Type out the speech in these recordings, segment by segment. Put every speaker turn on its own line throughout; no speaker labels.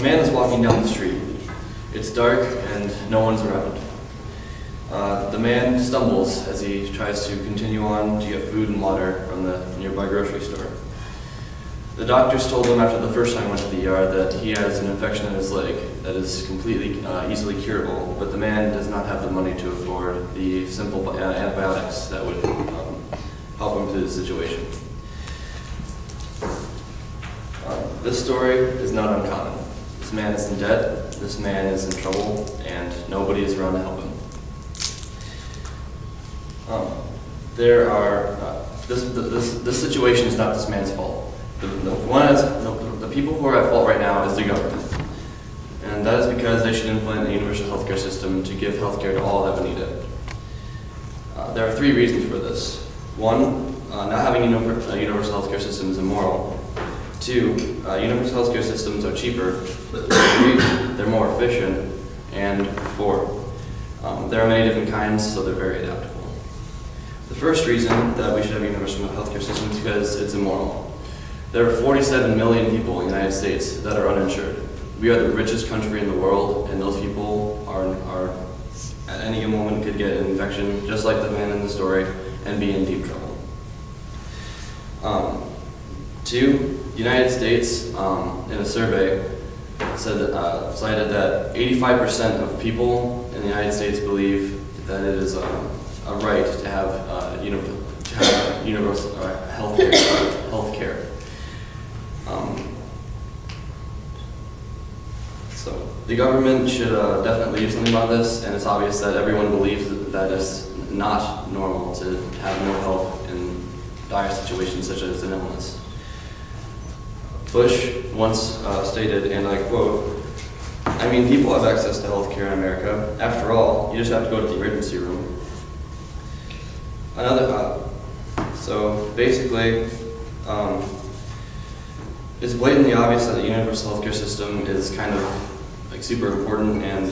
A man is walking down the street. It's dark and no one's around. The man stumbles as he tries to continue on to get food and water from the nearby grocery store. The doctors told him after the first time he went to the ER that he has an infection in his leg that is completely easily curable, but the man does not have the money to afford the simple antibiotics that would help him through the situation. This story is not uncommon. This man is in debt, this man is in trouble, and nobody is around to help him. This situation is not this man's fault. The people who are at fault right now is the government. And that is because they should implement a universal healthcare system to give healthcare to all that would need it. There are three reasons for this. One, not having a universal healthcare system is immoral. Two, universal healthcare systems are cheaper. Three, they're more efficient. And four, there are many different kinds, so they're very adaptable. The first reason that we should have a universal healthcare system is because it's immoral. There are 47 million people in the United States that are uninsured. We are the richest country in the world, and those people are at any moment could get an infection, just like the man in the story, and be in deep trouble. Two, the United States, in a survey, cited that 85% of people in the United States believe that it is a right to have universal healthcare. So the government should definitely do something about this, and it's obvious that everyone believes that it's not normal to have no help in dire situations such as an illness. Bush once stated, and I quote, "I mean, people have access to health care in America. After all, you just have to go to the emergency room." So basically, it's blatantly obvious that the universal healthcare system is kind of like super important, and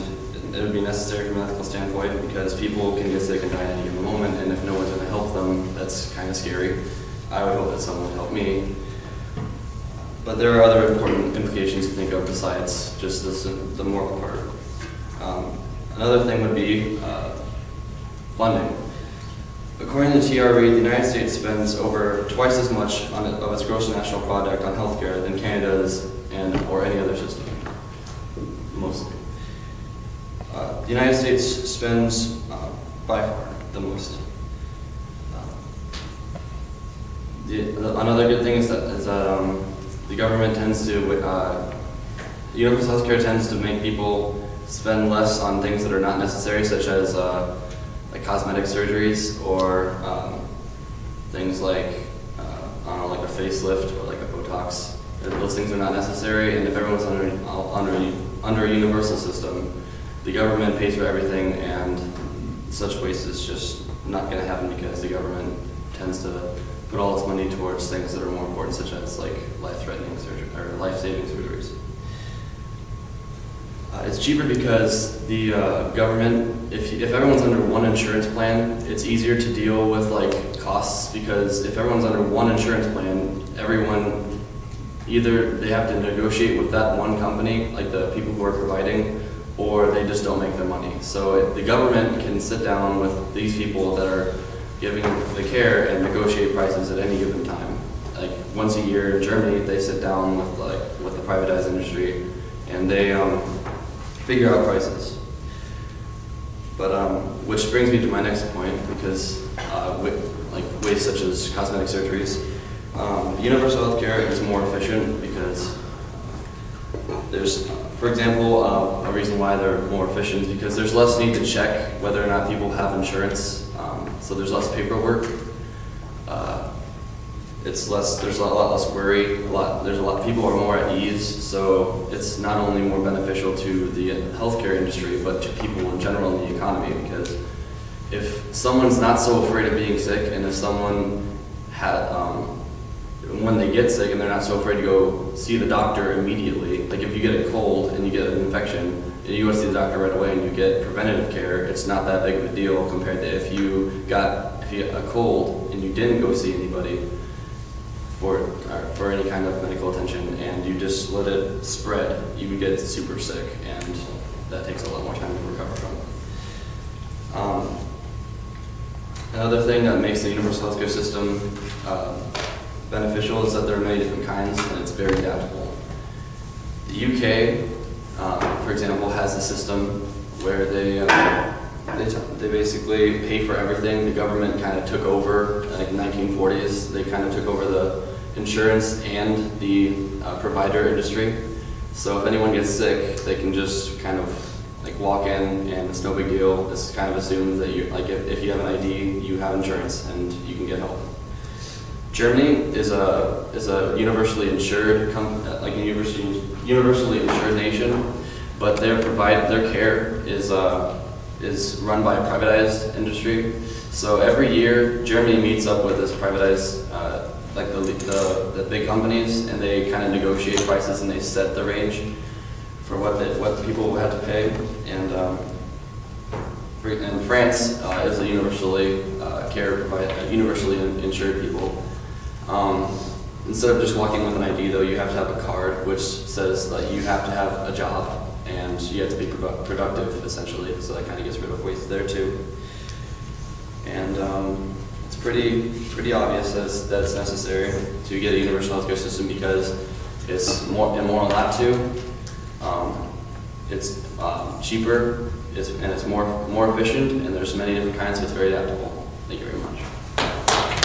it would be necessary from an ethical standpoint because people can get sick and die at any given moment, and if no one's going to help them, that's kind of scary. I would hope that someone would help me. But there are other important implications to think of besides just the moral part. Another thing would be funding. According to TRE, the United States spends over twice as much of its gross national product on healthcare than Canada does or any other system, mostly. The United States spends by far the most. Another good thing is that the government tends to, universal healthcare tends to make people spend less on things that are not necessary, such as like cosmetic surgeries or things like, I don't know, like a facelift or like a Botox. Those things are not necessary, and if everyone's under a universal system, the government pays for everything, and such waste is just not going to happen because the government tends to put all its money towards things that are more important, such as like life-threatening surgery or life-saving surgeries. It's cheaper because the government, if everyone's under one insurance plan, it's easier to deal with like costs, because if everyone's under one insurance plan, everyone either they have to negotiate with that one company, like the people who are providing, or they just don't make their money. So the government can sit down with these people that are giving the care and negotiate prices at any given time. Like once a year in Germany, they sit down with the privatized industry, and they figure out prices. But which brings me to my next point, because like waste such as cosmetic surgeries, universal healthcare is more efficient because there's, for example, a reason why they're more efficient is because there's less need to check whether or not people have insurance. So there's less paperwork. There's a lot less worry. People are more at ease. So it's not only more beneficial to the healthcare industry, but to people in general in the economy. Because if someone's not so afraid of being sick, and if someone when they get sick and they're not so afraid to go see the doctor immediately, like if you get a cold and you get an infection, and you go see the doctor right away and you get preventative care, it's not that big of a deal compared to if you got a cold and you didn't go see anybody for any kind of medical attention, and you just let it spread, you can get super sick, and that takes a lot more time to recover from. Another thing that makes the universal healthcare system beneficial is that there are many different kinds, and it's very adaptable. The UK, for example, has a system where they basically pay for everything. The government kind of took over, like in the 1940s, they kind of took over the insurance and the provider industry. So if anyone gets sick, they can just kind of like walk in and it's no big deal. It's kind of assumed that you, like if you have an ID, you have insurance and you can get help. Germany is a universally insured universally insured nation, but their care is run by a privatized industry. So every year, Germany meets up with this privatized, like the big companies, and they kind of negotiate prices and they set the range for what people have to pay. And France is a universally universally insured people. Instead of just walking with an ID, though, you have to have a card which says that you have to have a job and you have to be productive, essentially. So that kind of gets rid of waste there too. And it's pretty obvious that it's necessary to get a universal healthcare system because it's more immoral not to. It's cheaper, and it's more efficient, and there's many different kinds, so it's very adaptable. Thank you very much.